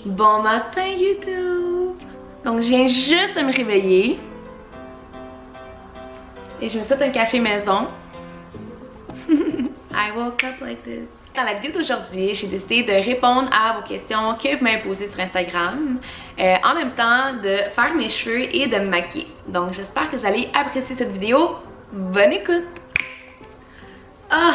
Bon matin YouTube! Donc je viens juste de me réveiller et je me souhaite un café maison. I woke up like this. Dans la vidéo d'aujourd'hui, j'ai décidé de répondre à vos questions que vous m'avez posées sur Instagram, en même temps de faire mes cheveux et de me maquiller. Donc j'espère que vous allez apprécier cette vidéo. Bonne écoute! Ah!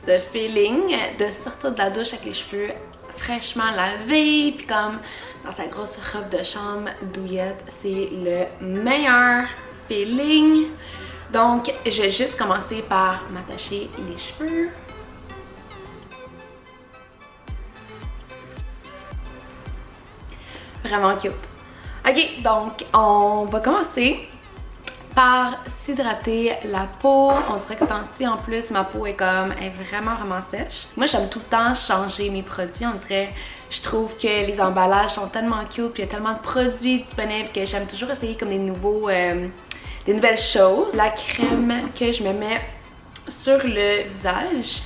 Ce feeling de sortir de la douche avec les cheveux fraîchement lavés, puis comme dans sa grosse robe de chambre douillette, c'est le meilleur feeling. Donc je vais juste commencer par m'attacher les cheveux. Vraiment cute. Ok, donc on va commencer par s'hydrater la peau. On dirait que ce temps-ci en plus ma peau est vraiment sèche. Moi j'aime tout le temps changer mes produits. On dirait, je trouve que les emballages sont tellement cute, puis il y a tellement de produits disponibles que j'aime toujours essayer comme des nouvelles choses. La crème que je me mets sur le visage,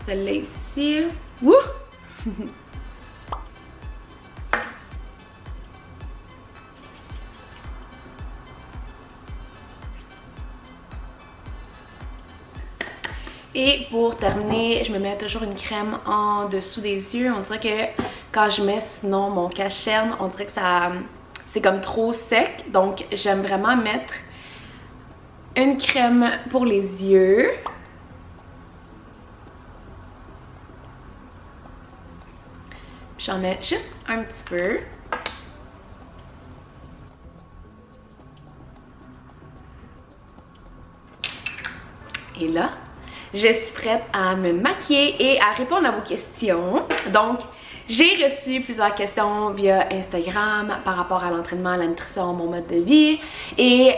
celle-là ici. Wouh! Et pour terminer, je me mets toujours une crème en dessous des yeux. On dirait que quand je mets sinon mon cache-cerne, on dirait que c'est comme trop sec. Donc j'aime vraiment mettre une crème pour les yeux. J'en mets juste un petit peu. Et là, je suis prête à me maquiller et à répondre à vos questions. Donc, j'ai reçu plusieurs questions via Instagram par rapport à l'entraînement, à la nutrition, mon mode de vie. Et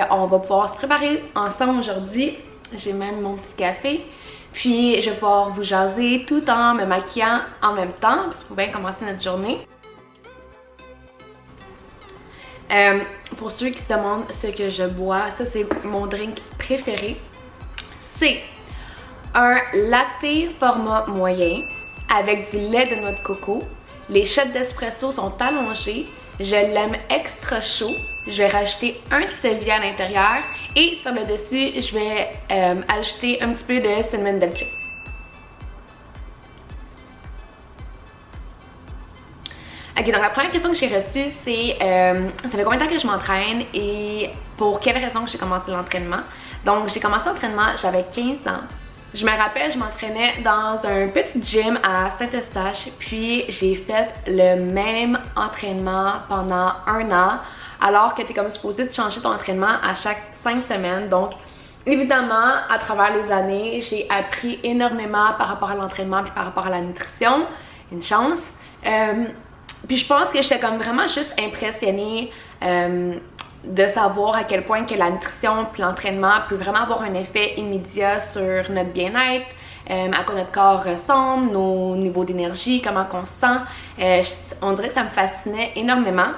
on va pouvoir se préparer ensemble aujourd'hui. J'ai même mon petit café. Puis, je vais pouvoir vous jaser tout en me maquillant en même temps. Parce qu'on va bien commencer notre journée. Pour ceux qui se demandent ce que je bois, ça c'est mon drink préféré. C'est un latte format moyen avec du lait de noix de coco. Les shots d'espresso sont allongés. Je l'aime extra chaud. Je vais rajouter un stevia à l'intérieur et sur le dessus, je vais ajouter un petit peu de cinnamon dolce. Ok, donc la première question que j'ai reçue, c'est ça fait combien de temps que je m'entraîne et pour quelle raison que j'ai commencé l'entraînement. Donc j'ai commencé l'entraînement, j'avais 15 ans. Je me rappelle, je m'entraînais dans un petit gym à Saint-Eustache, puis j'ai fait le même entraînement pendant 1 an, alors que tu es comme supposé de changer ton entraînement à chaque 5 semaines. Donc évidemment, à travers les années, j'ai appris énormément par rapport à l'entraînement puis par rapport à la nutrition. Une chance. Puis je pense que j'étais comme vraiment juste impressionnée de savoir à quel point que la nutrition puis l'entraînement peut vraiment avoir un effet immédiat sur notre bien-être, à quoi notre corps ressemble, nos niveaux d'énergie, comment on se sent. On dirait que ça me fascinait énormément.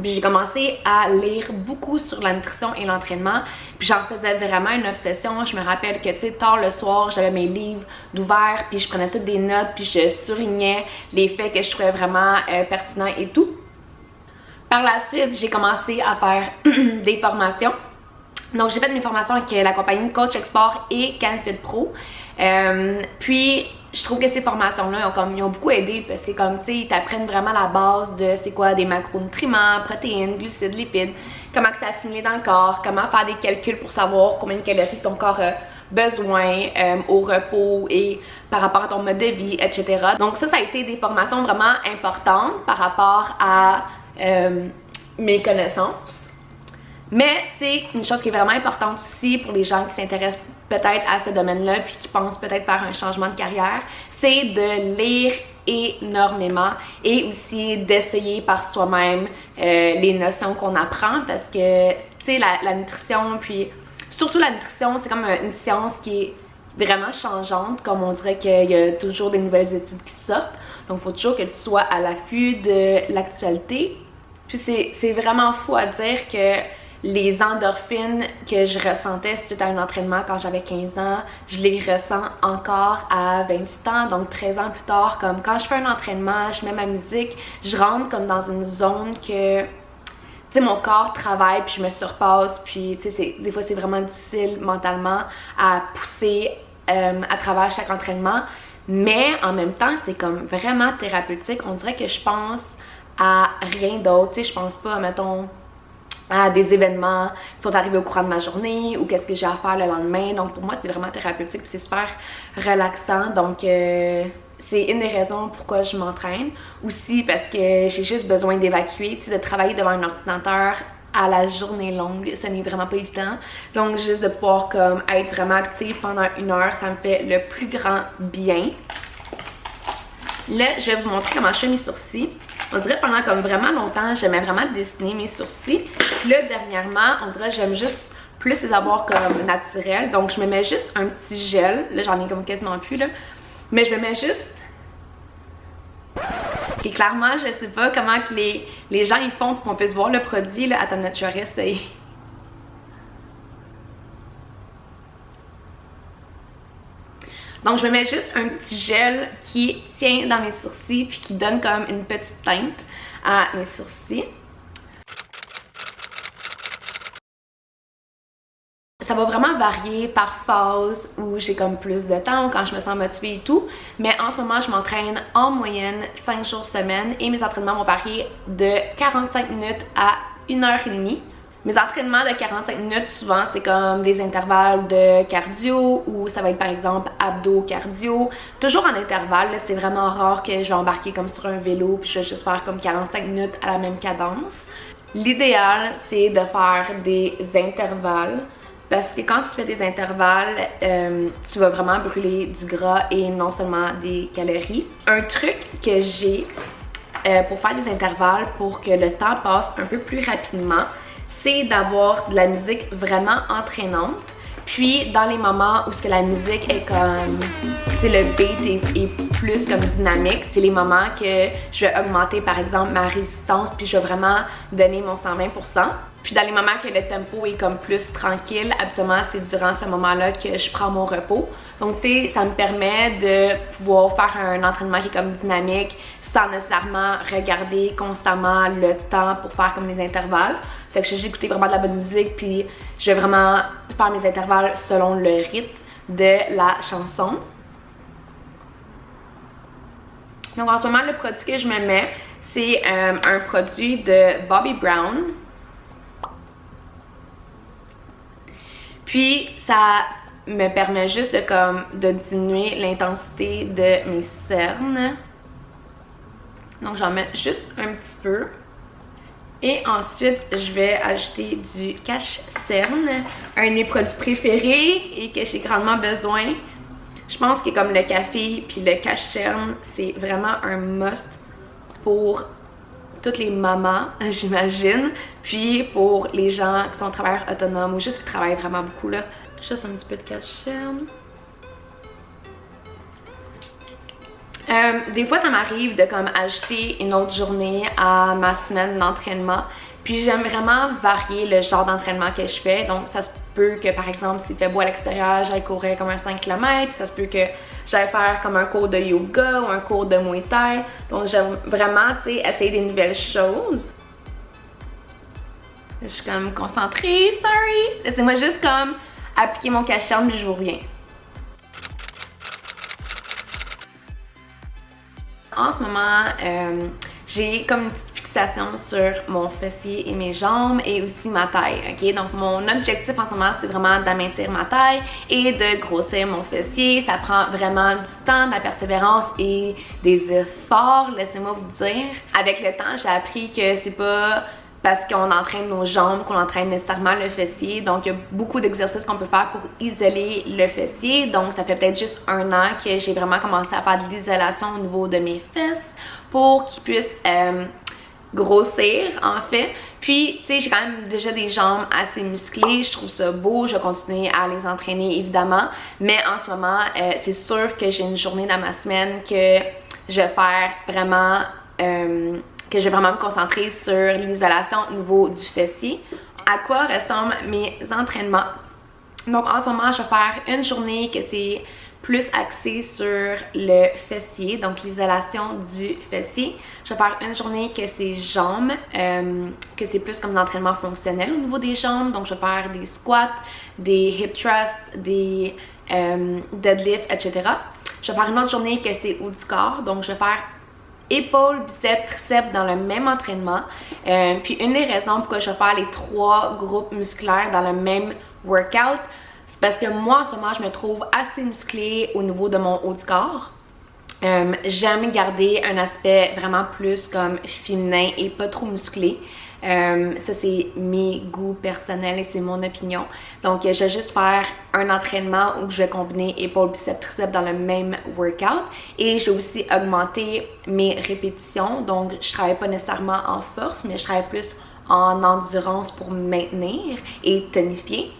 Puis j'ai commencé à lire beaucoup sur la nutrition et l'entraînement, puis j'en faisais vraiment une obsession. Je me rappelle que, tu sais, tard le soir, j'avais mes livres d'ouvert, puis je prenais toutes des notes, puis je surlignais les faits que je trouvais vraiment pertinents et tout. Par la suite, j'ai commencé à faire des formations. Donc j'ai fait mes formations avec la compagnie Coach Export et CanFit Pro. Puis je trouve que ces formations-là ils ont beaucoup aidé parce que comme tu sais, ils t'apprennent vraiment la base de c'est quoi des macronutriments, protéines, glucides, lipides, comment que c'est assimilé dans le corps, comment faire des calculs pour savoir combien de calories ton corps a besoin au repos et par rapport à ton mode de vie, etc. Donc ça a été des formations vraiment importantes par rapport à mes connaissances. Mais, tu sais, une chose qui est vraiment importante aussi pour les gens qui s'intéressent peut-être à ce domaine-là puis qui pensent peut-être faire un changement de carrière, c'est de lire énormément et aussi d'essayer par soi-même les notions qu'on apprend parce que, tu sais, la nutrition, puis surtout la nutrition, c'est comme une science qui est vraiment changeante, comme on dirait qu'il y a toujours des nouvelles études qui sortent. Donc, il faut toujours que tu sois à l'affût de l'actualité. Puis c'est vraiment fou à dire que les endorphines que je ressentais suite à un entraînement quand j'avais 15 ans, je les ressens encore à 28 ans, donc 13 ans plus tard. Comme quand je fais un entraînement, je mets ma musique, je rentre comme dans une zone que, tu sais, mon corps travaille puis je me surpasse, puis tu sais, des fois c'est vraiment difficile mentalement à pousser à travers chaque entraînement, mais en même temps c'est comme vraiment thérapeutique. On dirait que je pense à rien d'autre, tu sais, je pense pas, mettons, à des événements qui sont arrivés au courant de ma journée ou qu'est-ce que j'ai à faire le lendemain. Donc pour moi c'est vraiment thérapeutique puis c'est super relaxant. Donc c'est une des raisons pourquoi je m'entraîne. Aussi parce que j'ai juste besoin d'évacuer, tu sais, de travailler devant un ordinateur à la journée longue, ce n'est vraiment pas évident. Donc juste de pouvoir comme être vraiment active pendant 1 heure, ça me fait le plus grand bien. Là, je vais vous montrer comment je fais mes sourcils. On dirait pendant comme vraiment longtemps, j'aimais vraiment dessiner mes sourcils. Puis là, dernièrement, on dirait que j'aime juste plus les avoir comme naturels. Donc, je me mets juste un petit gel. Là, j'en ai comme quasiment plus, là. Mais je me mets juste... Et clairement, je sais pas comment que les gens ils font pour qu'on puisse voir le produit, là. Attends, je vais essayer. Donc, je me mets juste un petit gel qui tient dans mes sourcils puis qui donne comme une petite teinte à mes sourcils. Ça va vraiment varier par phase où j'ai comme plus de temps ou quand je me sens motivée et tout. Mais en ce moment, je m'entraîne en moyenne 5 jours semaine et mes entraînements vont varier de 45 minutes à 1h30. Mes entraînements de 45 minutes, souvent, c'est comme des intervalles de cardio ou ça va être par exemple abdos cardio. Toujours en intervalle, c'est vraiment rare que je vais embarquer comme sur un vélo puis je vais juste faire comme 45 minutes à la même cadence. L'idéal, c'est de faire des intervalles parce que quand tu fais des intervalles, tu vas vraiment brûler du gras et non seulement des calories. Un truc que j'ai pour faire des intervalles pour que le temps passe un peu plus rapidement, c'est d'avoir de la musique vraiment entraînante. Puis dans les moments où ce que la musique est comme, tu sais, le beat est plus comme dynamique, c'est les moments que je vais augmenter par exemple ma résistance puis je vais vraiment donner mon 120%. Puis dans les moments que le tempo est comme plus tranquille, absolument c'est durant ce moment-là que je prends mon repos. Donc tu sais, ça me permet de pouvoir faire un entraînement qui est comme dynamique sans nécessairement regarder constamment le temps pour faire comme des intervalles. Fait que j'ai écouté vraiment de la bonne musique puis je vais vraiment faire mes intervalles selon le rythme de la chanson. Donc en ce moment, le produit que je me mets, c'est un produit de Bobbi Brown. Puis ça me permet juste de diminuer l'intensité de mes cernes. Donc j'en mets juste un petit peu. Et ensuite, je vais ajouter du cache-cerne, un de mes produits préférés et que j'ai grandement besoin. Je pense que comme le café puis le cache-cerne, c'est vraiment un must pour toutes les mamans, j'imagine. Puis pour les gens qui sont travailleurs autonomes ou juste qui travaillent vraiment beaucoup, là. Juste un petit peu de cache-cerne. Des fois ça m'arrive de comme ajouter une autre journée à ma semaine d'entraînement, puis j'aime vraiment varier le genre d'entraînement que je fais. Donc ça se peut que par exemple s'il fait beau à l'extérieur, j'aille courir comme un 5 km, ça se peut que j'aille faire comme un cours de yoga ou un cours de Muay Thai. Donc j'aime vraiment, tu sais, essayer des nouvelles choses. Je suis comme concentrée, sorry! Laissez-moi juste comme appliquer mon cache-cerne puis je vous reviens. En ce moment, j'ai comme une petite fixation sur mon fessier et mes jambes et aussi ma taille, ok? Donc mon objectif en ce moment, c'est vraiment d'amincir ma taille et de grossir mon fessier. Ça prend vraiment du temps, de la persévérance et des efforts, laissez-moi vous dire. Avec le temps, j'ai appris que c'est pas parce qu'on entraîne nos jambes qu'on entraîne nécessairement le fessier. Donc il y a beaucoup d'exercices qu'on peut faire pour isoler le fessier. Donc ça fait peut-être juste 1 an que j'ai vraiment commencé à faire de l'isolation au niveau de mes fesses pour qu'ils puissent grossir en fait. Puis tu sais, j'ai quand même déjà des jambes assez musclées, je trouve ça beau, je vais continuer à les entraîner évidemment. Mais en ce moment, c'est sûr que j'ai une journée dans ma semaine que je vais faire vraiment... que je vais vraiment me concentrer sur l'isolation au niveau du fessier. à quoi ressemblent mes entraînements? Donc en ce moment, je vais faire une journée que c'est plus axé sur le fessier, donc l'isolation du fessier. Je vais faire une journée que c'est jambes, que c'est plus comme l'entraînement fonctionnel au niveau des jambes. Donc je vais faire des squats, des hip thrusts, des deadlifts, etc. Je vais faire une autre journée que c'est haut du corps, donc je vais faire épaules, biceps, triceps dans le même entraînement. Puis une des raisons pourquoi je vais faire les 3 groupes musculaires dans le même workout, c'est parce que moi en ce moment je me trouve assez musclée au niveau de mon haut du corps. J'aime garder un aspect vraiment plus comme féminin et pas trop musclé. Ça c'est mes goûts personnels et c'est mon opinion. Donc je vais juste faire un entraînement où je vais combiner épaules, biceps, triceps dans le même workout. Et je vais aussi augmenter mes répétitions. Donc je travaille pas nécessairement en force, mais je travaille plus en endurance pour maintenir et tonifier.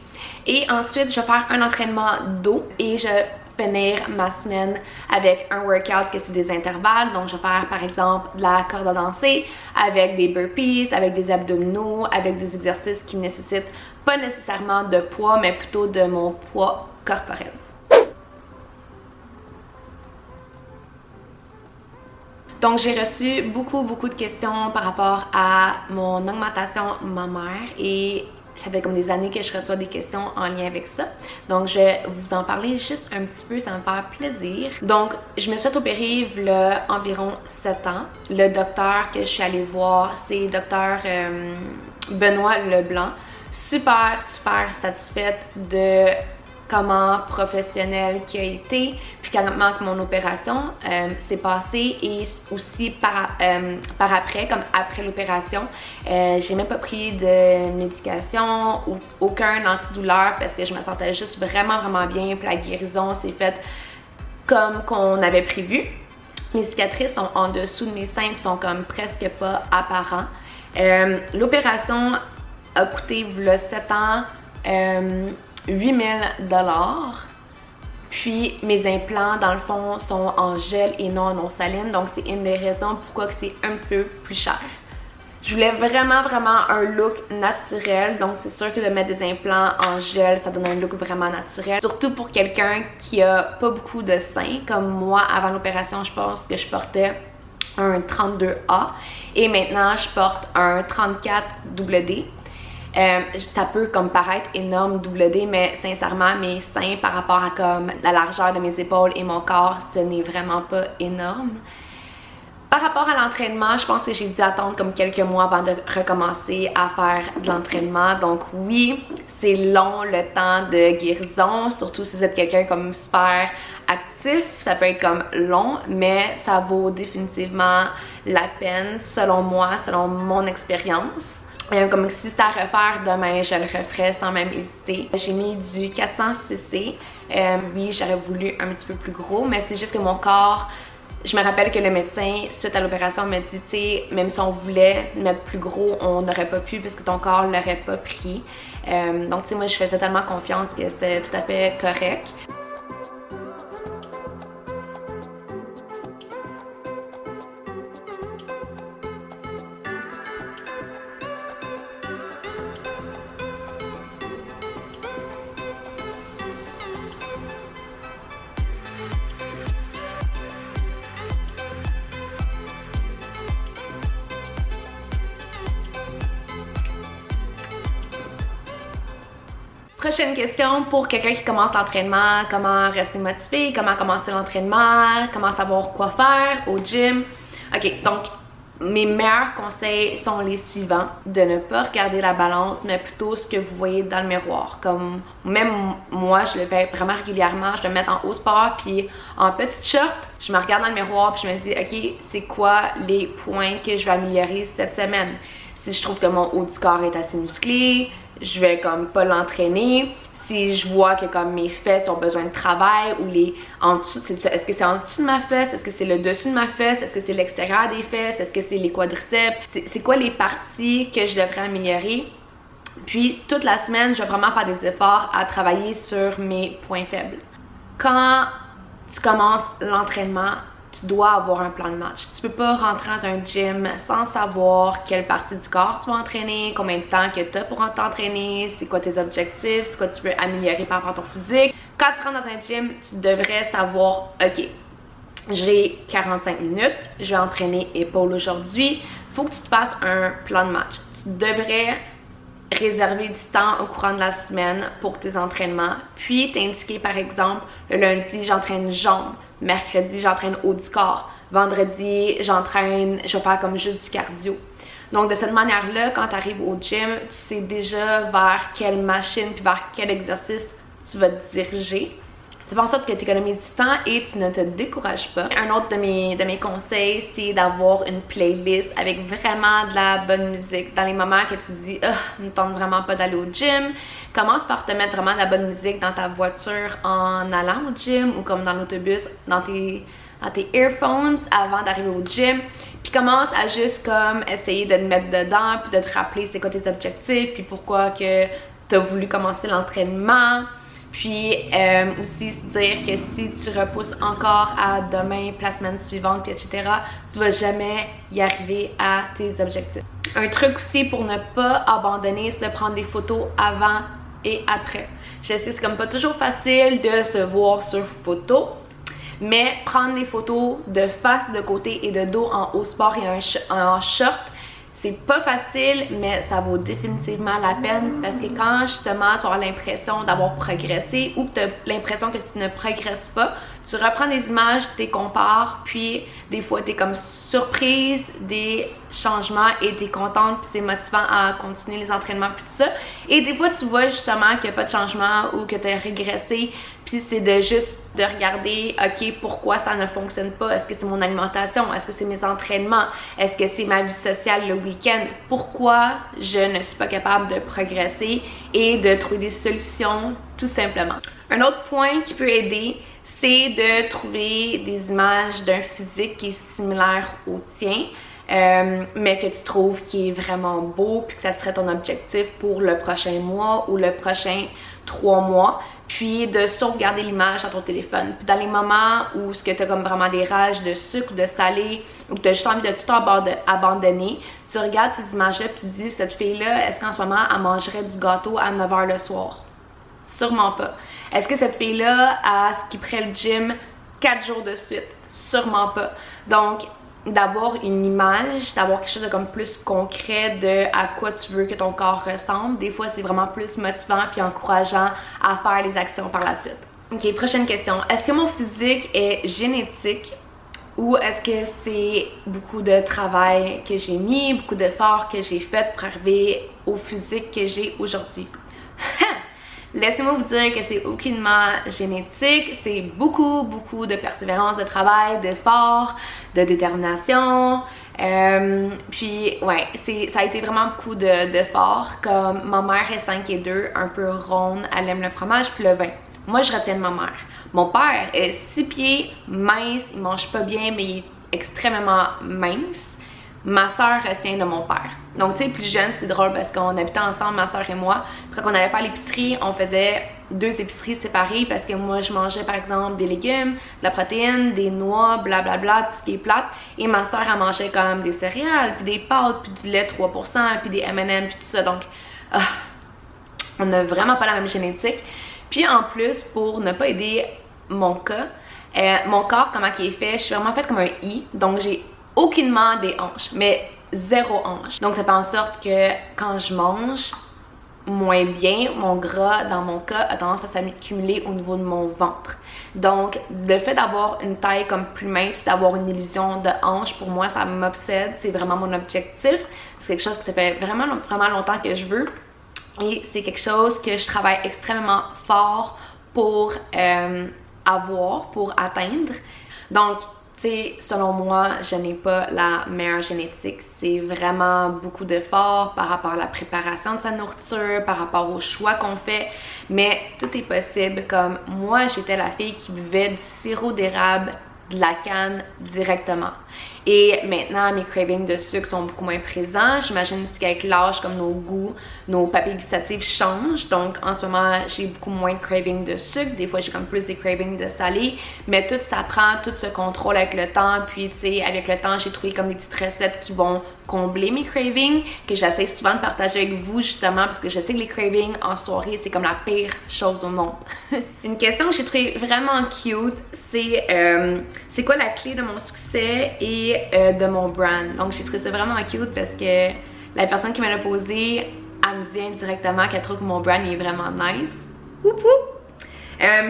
Et ensuite je vais faire un entraînement dos et je vais finir ma semaine avec un workout que c'est des intervalles. Donc je vais faire par exemple de la corde à danser avec des burpees, avec des abdominaux, avec des exercices qui nécessitent pas nécessairement de poids mais plutôt de mon poids corporel. Donc j'ai reçu beaucoup de questions par rapport à mon augmentation mammaire et ça fait comme des années que je reçois des questions en lien avec ça. Donc je vais vous en parler juste un petit peu, ça va me faire plaisir. Donc je me suis fait opérer il y a environ 7 ans. Le docteur que je suis allée voir, c'est docteur Benoît Leblanc. Super satisfaite de comment professionnel qui a été, puis comment mon opération s'est passée et aussi par après, comme après l'opération, j'ai même pas pris de médication ou aucun antidouleur parce que je me sentais juste vraiment bien, puis la guérison s'est faite comme qu'on avait prévu. Mes cicatrices sont en dessous de mes seins puis sont comme presque pas apparents. L'opération a coûté il y a 7 ans 8000 $. Puis mes implants dans le fond sont en gel et non en eau saline, donc c'est une des raisons pourquoi c'est un petit peu plus cher. Je voulais vraiment un look naturel, donc c'est sûr que de mettre des implants en gel, ça donne un look vraiment naturel. Surtout pour quelqu'un qui a pas beaucoup de seins, comme moi avant l'opération, je pense que je portais un 32A et maintenant je porte un 34 WD. Ça peut comme paraître énorme WD, mais sincèrement mes seins par rapport à comme la largeur de mes épaules et mon corps, ce n'est vraiment pas énorme. Par rapport à l'entraînement, je pense que j'ai dû attendre comme quelques mois avant de recommencer à faire de l'entraînement. Donc oui, c'est long le temps de guérison, surtout si vous êtes quelqu'un comme super actif, ça peut être comme long, mais ça vaut définitivement la peine selon moi, selon mon expérience. Comme si c'était à refaire demain, je le referais sans même hésiter. J'ai mis du 400cc. Oui, j'aurais voulu un petit peu plus gros, mais c'est juste que mon corps, je me rappelle que le médecin, suite à l'opération, m'a dit, tu sais, même si on voulait mettre plus gros, on n'aurait pas pu parce que ton corps l'aurait pas pris. Donc, tu sais, moi, je faisais tellement confiance que c'était tout à fait correct. Prochaine question pour quelqu'un qui commence l'entraînement, comment rester motivé, comment commencer l'entraînement, comment savoir quoi faire au gym. Ok, donc mes meilleurs conseils sont les suivants. De ne pas regarder la balance, mais plutôt ce que vous voyez dans le miroir. Comme même moi, je le fais vraiment régulièrement. Je vais me mettre en haut sport puis en petite short. Je me regarde dans le miroir puis je me dis, ok, c'est quoi les points que je vais améliorer cette semaine? Si je trouve que mon haut du corps est assez musclé, je vais comme pas l'entraîner. Si je vois que comme mes fesses ont besoin de travail ou les en dessous, est-ce que c'est en dessous de ma fesse, est-ce que c'est le dessus de ma fesse, est-ce que c'est l'extérieur des fesses, est-ce que c'est les quadriceps, c'est quoi les parties que je devrais améliorer. Puis toute la semaine, je vais vraiment faire des efforts à travailler sur mes points faibles. Quand tu commences l'entraînement, tu dois avoir un plan de match. Tu peux pas rentrer dans un gym sans savoir quelle partie du corps tu vas entraîner, combien de temps que tu as pour t'entraîner, c'est quoi tes objectifs, c'est quoi tu veux améliorer par rapport à ton physique. Quand tu rentres dans un gym, tu devrais savoir, ok, j'ai 45 minutes, je vais entraîner épaules aujourd'hui, faut que tu te fasses un plan de match. Tu devrais réserver du temps au courant de la semaine pour tes entraînements, puis t'indiquer par exemple, le lundi j'entraîne jambes, mercredi j'entraîne haut du corps, vendredi je vais faire comme juste du cardio. Donc de cette manière-là, quand tu arrives au gym, tu sais déjà vers quelle machine puis vers quel exercice tu vas te diriger. Ça fait en sorte que tu économises du temps et tu ne te décourages pas. Un autre de mes conseils, c'est d'avoir une playlist avec vraiment de la bonne musique. Dans les moments que tu te dis « Ah, ne tente vraiment pas d'aller au gym », commence par te mettre vraiment de la bonne musique dans ta voiture en allant au gym ou comme dans l'autobus, dans tes earphones avant d'arriver au gym. Puis commence à juste comme essayer de te mettre dedans puis de te rappeler c'est quoi tes objectifs puis pourquoi que tu as voulu commencer l'entraînement. Puis aussi se dire que si tu repousses encore à demain, la semaine suivante, puis etc., tu vas jamais y arriver à tes objectifs. Un truc aussi pour ne pas abandonner, c'est de prendre des photos avant et après. Je sais, c'est comme pas toujours facile de se voir sur photo, mais prendre des photos de face, de côté et de dos en haut sport et en short, c'est pas facile, mais ça vaut définitivement la peine parce que quand justement tu as l'impression d'avoir progressé ou que tu as l'impression que tu ne progresses pas, tu reprends des images, tu les compares, puis des fois tu es comme surprise des changements et tu es contente, puis c'est motivant à continuer les entraînements, puis tout ça. Et des fois tu vois justement qu'il n'y a pas de changement ou que tu as régressé, puis c'est de juste de regarder, ok, pourquoi ça ne fonctionne pas? Est-ce que c'est mon alimentation? Est-ce que c'est mes entraînements? Est-ce que c'est ma vie sociale le week-end? Pourquoi je ne suis pas capable de progresser et de trouver des solutions tout simplement? Un autre point qui peut aider, c'est de trouver des images d'un physique qui est similaire au tien, mais que tu trouves qui est vraiment beau, puis que ça serait ton objectif pour le prochain mois ou le prochain 3 mois, puis de sauvegarder l'image dans ton téléphone. Puis dans les moments où tu as comme vraiment des rages de sucre, de salé, ou que tu as juste envie de tout abandonner, tu regardes ces images-là puis tu te dis, cette fille-là, est-ce qu'en ce moment, elle mangerait du gâteau à 9 h le soir? Sûrement pas. Est-ce que cette fille-là, elle skipperait le gym 4 jours de suite? Sûrement pas. Donc, d'avoir une image, d'avoir quelque chose de comme plus concret de à quoi tu veux que ton corps ressemble, des fois c'est vraiment plus motivant puis encourageant à faire les actions par la suite. Ok, prochaine question. Est-ce que mon physique est génétique ou est-ce que c'est beaucoup de travail que j'ai mis, beaucoup d'efforts que j'ai fait pour arriver au physique que j'ai aujourd'hui? Laissez-moi vous dire que c'est aucunement génétique, c'est beaucoup de persévérance, de travail, d'effort, de détermination. Puis ouais, ça a été vraiment beaucoup d'efforts. Comme ma mère est 5 et 2, un peu ronde, elle aime le fromage puis le vin. Moi je retiens de ma mère. Mon père est 6 pieds, mince, il mange pas bien mais il est extrêmement mince. Ma soeur retient de mon père. Donc, tu sais, plus jeune, c'est drôle parce qu'on habitait ensemble, ma soeur et moi. Puis quand on allait faire l'épicerie, on faisait 2 épiceries séparées parce que moi, je mangeais par exemple des légumes, de la protéine, des noix, blablabla, tout ce qui est plate. Et ma soeur, elle mangeait comme des céréales, puis des pâtes, puis du lait 3%, puis des M&M, puis tout ça. Donc, on n'a vraiment pas la même génétique. Puis en plus, pour ne pas aider mon cas, mon corps, comment il est fait, je suis vraiment faite comme un I. Donc, j'ai aucunement des hanches, mais 0 hanches. Donc ça fait en sorte que quand je mange moins bien, mon gras dans mon cas a tendance à s'accumuler au niveau de mon ventre. Donc le fait d'avoir une taille comme plus mince, d'avoir une illusion de hanche, pour moi ça m'obsède, c'est vraiment mon objectif. C'est quelque chose que ça fait vraiment longtemps que je veux et c'est quelque chose que je travaille extrêmement fort pour avoir, pour atteindre. Donc selon moi, je n'ai pas la meilleure génétique. C'est vraiment beaucoup d'efforts par rapport à la préparation de sa nourriture, par rapport aux choix qu'on fait. Mais tout est possible. Comme moi, j'étais la fille qui buvait du sirop d'érable de la canne directement. Et maintenant, mes cravings de sucre sont beaucoup moins présents. J'imagine aussi qu'avec l'âge, comme nos goûts, nos papilles gustatives changent. Donc, en ce moment, j'ai beaucoup moins de cravings de sucre. Des fois, j'ai comme plus des cravings de salé. Mais tout s'apprend, tout se contrôle avec le temps. Puis, tu sais, avec le temps, j'ai trouvé comme des petites recettes qui vont combler mes cravings, que j'essaie souvent de partager avec vous, justement, parce que je sais que les cravings en soirée, c'est comme la pire chose au monde. Une question que j'ai trouvée vraiment cute, c'est quoi la clé de mon succès et de mon brand. Donc, j'ai trouvé ça vraiment cute parce que la personne qui me l'a posé, elle me dit indirectement qu'elle trouve que mon brand est vraiment nice. Whoop whoop!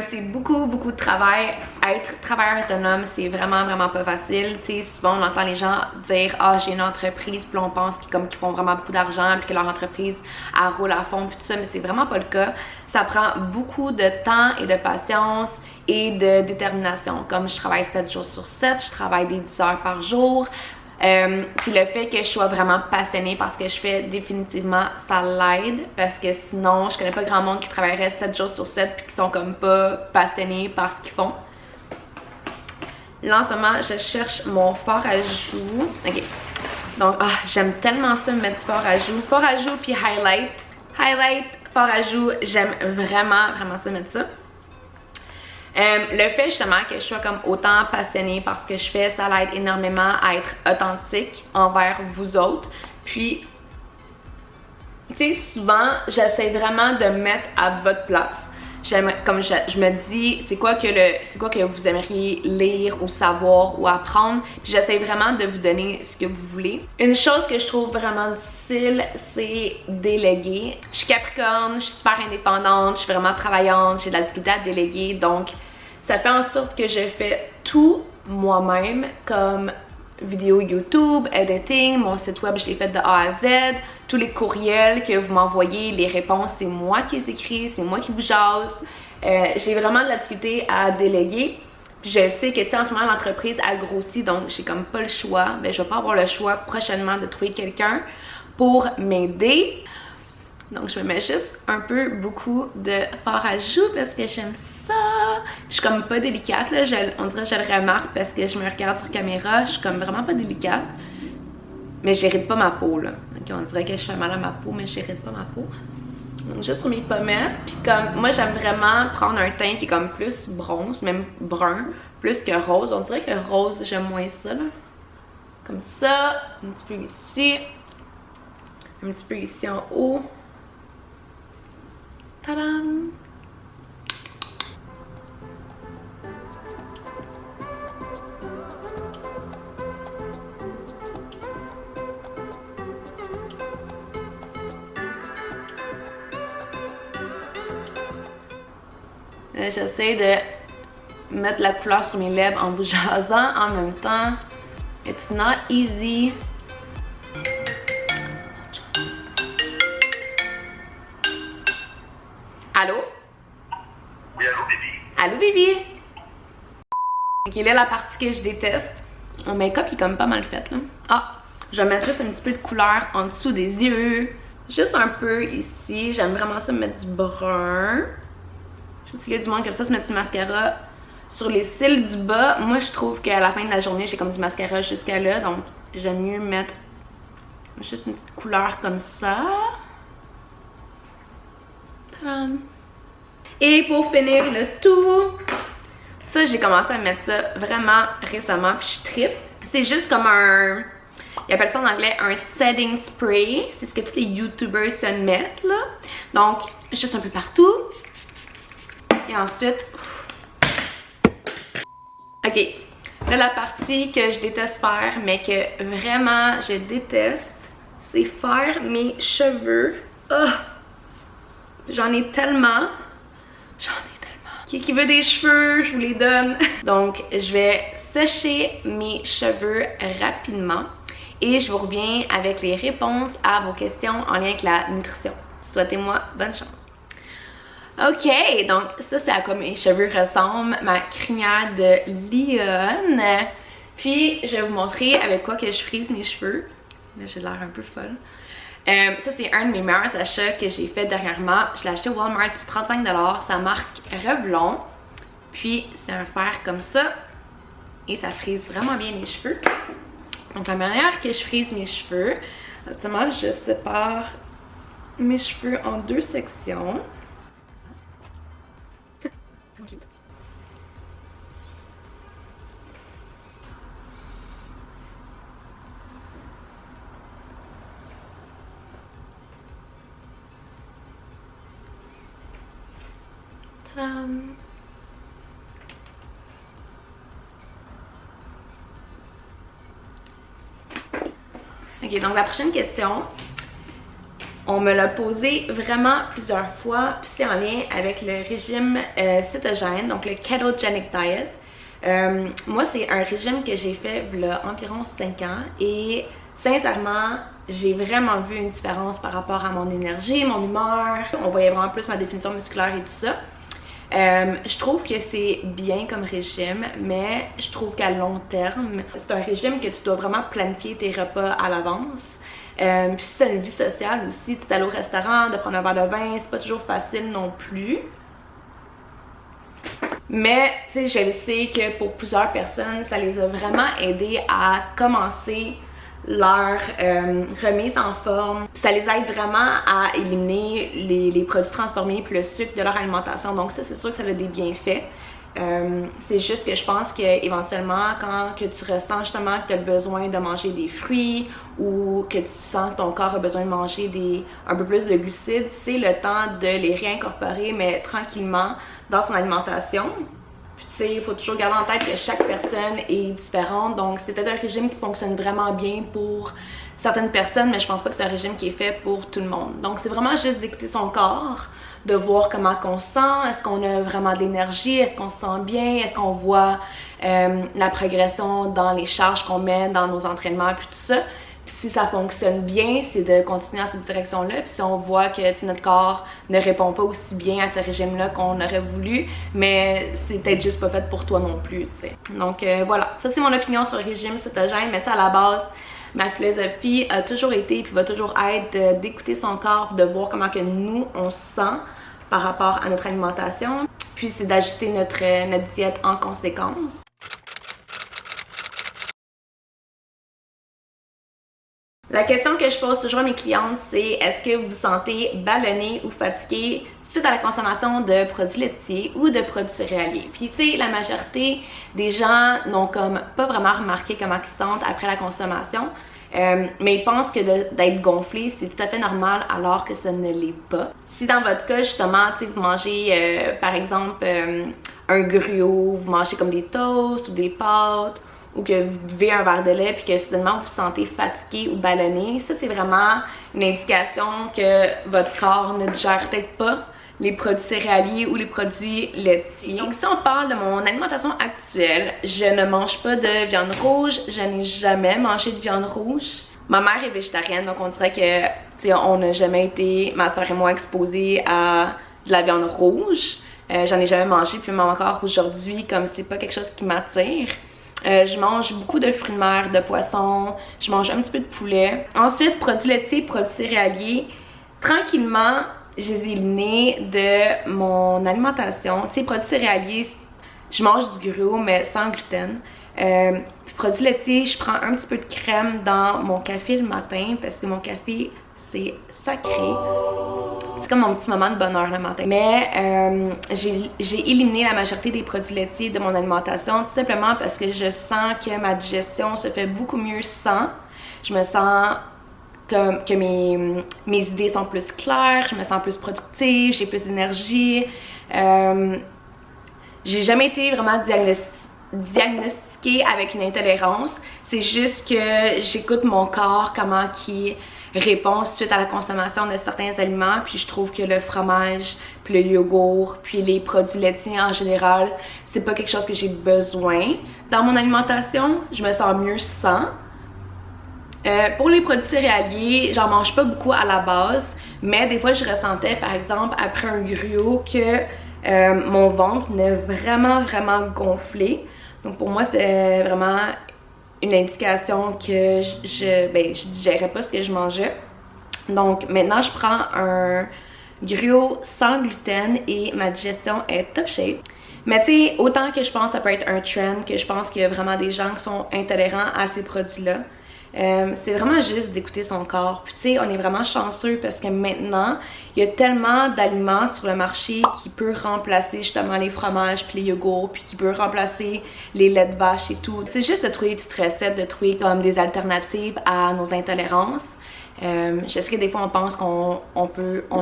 C'est beaucoup de travail. Être travailleur autonome, c'est vraiment pas facile. Tu sais, souvent on entend les gens dire ah j'ai une entreprise, puis on pense qu'ils font vraiment beaucoup d'argent, puis que leur entreprise elle roule à fond, puis tout ça, mais c'est vraiment pas le cas. Ça prend beaucoup de temps et de patience et de détermination. Comme je travaille 7 jours sur 7, je travaille des 10 heures par jour. Puis le fait que je sois vraiment passionnée par ce que je fais, définitivement ça l'aide, parce que sinon je connais pas grand monde qui travaillerait 7 jours sur 7 puis qui sont comme pas passionnés par ce qu'ils font. Là en ce moment je cherche mon fard à joues. Ok, donc j'aime tellement ça me mettre du fard à joues. Fard à joues puis highlight, fard à joues, j'aime vraiment ça mettre ça. Le fait justement que je sois comme autant passionnée par ce que je fais, ça l'aide énormément à être authentique envers vous autres. Puis, tu sais, souvent, j'essaie vraiment de me mettre à votre place. Comme je me dis, c'est quoi que vous aimeriez lire ou savoir ou apprendre. Puis j'essaie vraiment de vous donner ce que vous voulez. Une chose que je trouve vraiment difficile, c'est déléguer. Je suis Capricorne, je suis super indépendante, je suis vraiment travaillante, j'ai de la difficulté à déléguer. Donc, ça fait en sorte que je fais tout moi-même, comme vidéo YouTube, editing, mon site web je l'ai fait de A à Z, tous les courriels que vous m'envoyez, les réponses c'est moi qui les écris, c'est moi qui vous jase. J'ai vraiment de la difficulté à déléguer. Je sais que tu sais en ce moment l'entreprise a grossi, donc j'ai comme pas le choix, ben je vais pas avoir le choix prochainement de trouver quelqu'un pour m'aider. Donc je me mets juste un peu beaucoup de fard à joues parce que j'aime ça. Je suis comme pas délicate là, on dirait que je le remarque parce que je me regarde sur caméra, je suis comme vraiment pas délicate. Mais j'irrite pas ma peau là. Donc on dirait que je fais mal à ma peau mais j'irrite pas ma peau. Donc juste sur mes pommettes, puis comme moi j'aime vraiment prendre un teint qui est comme plus bronze, même brun, plus que rose. On dirait que rose j'aime moins ça là. Comme ça, un petit peu ici, un petit peu ici en haut. Tadam! J'essaie de mettre la couleur sur mes lèvres en vous jasant en même temps. It's not easy. Allô? Oui, allô, bébé? Allô, bébé? Ok, là, la partie que je déteste. Mon make-up est comme pas mal fait, là. Ah, je vais mettre juste un petit peu de couleur en dessous des yeux. Juste un peu ici. J'aime vraiment ça me mettre du brun. Je sais qu'il y a du monde comme ça se mettre du mascara sur les cils du bas. Moi, je trouve qu'à la fin de la journée, j'ai comme du mascara jusqu'à là. Donc, j'aime mieux mettre juste une petite couleur comme ça. Tadam! Et pour finir le tout, ça, j'ai commencé à mettre ça vraiment récemment, puis je trippe. C'est juste comme un... Ils appellent ça en anglais un setting spray. C'est ce que tous les YouTubers se mettent, là. Donc, juste un peu partout. Et ensuite... Ok. Là, la partie que je déteste faire, mais que vraiment je déteste, c'est faire mes cheveux. Oh! J'en ai tellement. Qui veut des cheveux, je vous les donne. Donc, je vais sécher mes cheveux rapidement et je vous reviens avec les réponses à vos questions en lien avec la nutrition. Souhaitez-moi bonne chance. Ok, donc ça c'est à quoi mes cheveux ressemblent, ma crinière de Lyon. Puis, je vais vous montrer avec quoi que je frise mes cheveux. Là, j'ai l'air un peu folle. Ça, c'est un de mes meilleurs achats que j'ai fait dernièrement. Je l'ai acheté au Walmart pour 35$. Ça marque Revlon. Puis, c'est un fer comme ça. Et ça frise vraiment bien les cheveux. Donc la manière que je frise mes cheveux, actuellement je sépare mes cheveux en 2 sections. Tadam! Ok, donc la prochaine question, on me l'a posée vraiment plusieurs fois, puis c'est en lien avec le régime cétogène, donc le Ketogenic Diet. Moi, c'est un régime que j'ai fait il y a environ 5 ans et sincèrement, j'ai vraiment vu une différence par rapport à mon énergie, mon humeur. On voyait vraiment plus ma définition musculaire et tout ça. Je trouve que c'est bien comme régime, mais je trouve qu'à long terme, c'est un régime que tu dois vraiment planifier tes repas à l'avance. Puis si tu as une vie sociale aussi, tu es allé au restaurant, de prendre un verre de vin, c'est pas toujours facile non plus. Mais tu sais, je sais que pour plusieurs personnes, ça les a vraiment aidés à commencer leur remise en forme. Puis ça les aide vraiment à éliminer les produits transformés puis le sucre de leur alimentation. Donc ça, c'est sûr que ça a des bienfaits. C'est juste que je pense qu'éventuellement, quand que tu ressens justement que tu as besoin de manger des fruits ou que tu sens que ton corps a besoin de manger un peu plus de glucides, c'est le temps de les réincorporer, mais tranquillement dans son alimentation. Puis tu sais, il faut toujours garder en tête que chaque personne est différente, donc c'est peut-être un régime qui fonctionne vraiment bien pour certaines personnes, mais je pense pas que c'est un régime qui est fait pour tout le monde. Donc c'est vraiment juste d'écouter son corps, de voir comment on se sent, est-ce qu'on a vraiment de l'énergie, est-ce qu'on se sent bien, est-ce qu'on voit la progression dans les charges qu'on met dans nos entraînements, puis tout ça. Puis si ça fonctionne bien, c'est de continuer dans cette direction-là. Puis si on voit que notre corps ne répond pas aussi bien à ce régime-là qu'on aurait voulu, mais c'est peut-être juste pas fait pour toi non plus, tu sais. Donc voilà, ça c'est mon opinion sur le régime cétogène, mais tu sais, à la base, ma philosophie a toujours été, puis va toujours être, d'écouter son corps, de voir comment que nous, on se sent par rapport à notre alimentation, puis c'est d'ajuster notre diète en conséquence. La question que je pose toujours à mes clientes, c'est est-ce que vous vous sentez ballonné ou fatigué suite à la consommation de produits laitiers ou de produits céréaliers? Puis tu sais, la majorité des gens n'ont comme pas vraiment remarqué comment ils se sentent après la consommation, mais ils pensent que d'être gonflé, c'est tout à fait normal alors que ce ne l'est pas. Si dans votre cas, justement, tu sais, vous mangez par exemple un gruau, vous mangez comme des toasts ou des pâtes, ou que vous buvez un verre de lait puis que soudainement vous vous sentez fatigué ou ballonné, ça c'est vraiment une indication que votre corps ne digère peut-être pas les produits céréaliers ou les produits laitiers. Donc si on parle de mon alimentation actuelle, je ne mange pas de viande rouge, je n'ai jamais mangé de viande rouge. Ma mère est végétarienne, donc on dirait que, tu sais, on n'a jamais été, ma soeur et moi, exposés à de la viande rouge. J'en ai jamais mangé, puis même encore aujourd'hui, comme c'est pas quelque chose qui m'attire. Je mange beaucoup de fruits de mer, de poissons, je mange un petit peu de poulet. Ensuite, produits laitiers, produits céréaliers, tranquillement, je les ai éliminés de mon alimentation. Tu sais, produits céréaliers, je mange du gruau, mais sans gluten. Produits laitiers, je prends un petit peu de crème dans mon café le matin parce que mon café, c'est sacré. C'est comme mon petit moment de bonheur le matin. Mais j'ai éliminé la majorité des produits laitiers de mon alimentation tout simplement parce que je sens que ma digestion se fait beaucoup mieux sans. Je me sens que mes idées sont plus claires, je me sens plus productive, j'ai plus d'énergie. J'ai jamais été vraiment diagnostiquée avec une intolérance. C'est juste que j'écoute mon corps, comment il répond suite à la consommation de certains aliments, puis je trouve que le fromage, puis le yogourt, puis les produits laitiers en général, c'est pas quelque chose que j'ai besoin dans mon alimentation. Je me sens mieux sans. Pour les produits céréaliers, j'en mange pas beaucoup à la base, mais des fois je ressentais par exemple après un gruau que mon ventre venait vraiment gonfler. Donc pour moi c'est vraiment une indication que je digérais pas ce que je mangeais. Donc maintenant je prends un gruau sans gluten et ma digestion est top shape. Mais tu sais, autant que je pense que ça peut être un trend, que je pense qu'il y a vraiment des gens qui sont intolérants à ces produits-là. C'est vraiment juste d'écouter son corps. Puis tu sais, on est vraiment chanceux parce que maintenant, il y a tellement d'aliments sur le marché qui peut remplacer justement les fromages puis les yogourts, puis qui peut remplacer les laits de vache et tout. C'est juste de trouver des petites recettes, de trouver comme des alternatives à nos intolérances. Je sais que des fois on pense qu'on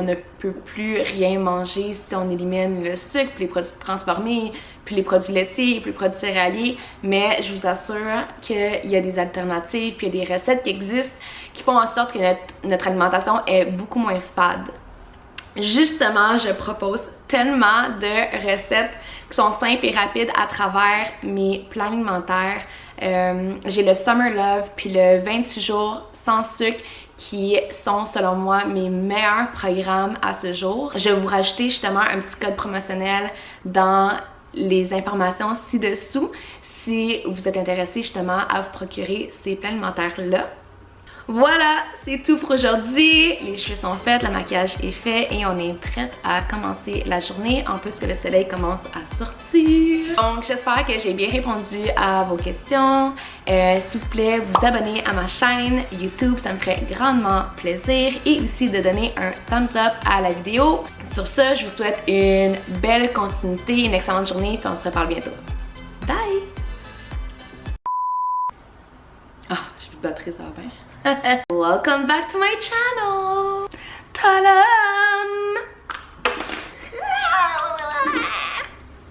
ne peut plus rien manger si on élimine le sucre, puis les produits transformés, puis les produits laitiers, puis les produits céréaliers, mais je vous assure qu'il y a des alternatives, puis il y a des recettes qui existent qui font en sorte que notre alimentation est beaucoup moins fade. Justement, je propose tellement de recettes qui sont simples et rapides à travers mes plans alimentaires. J'ai le Summer Love puis le 28 jours sans sucre qui sont selon moi mes meilleurs programmes à ce jour. Je vais vous rajouter justement un petit code promotionnel dans les informations ci-dessous si vous êtes intéressé justement à vous procurer ces plans alimentaires-là. Voilà, c'est tout pour aujourd'hui. Les cheveux sont faits, le maquillage est fait et on est prête à commencer la journée en plus que le soleil commence à sortir. Donc j'espère que j'ai bien répondu à vos questions. S'il vous plaît, vous abonnez à ma chaîne YouTube, ça me ferait grandement plaisir et aussi de donner un thumbs up à la vidéo. Sur ce, je vous souhaite une belle continuité, une excellente journée puis on se reparle bientôt. Bye! Ah, j'ai plus de batterie, ça va bien. Welcome back to my channel! Ta-da!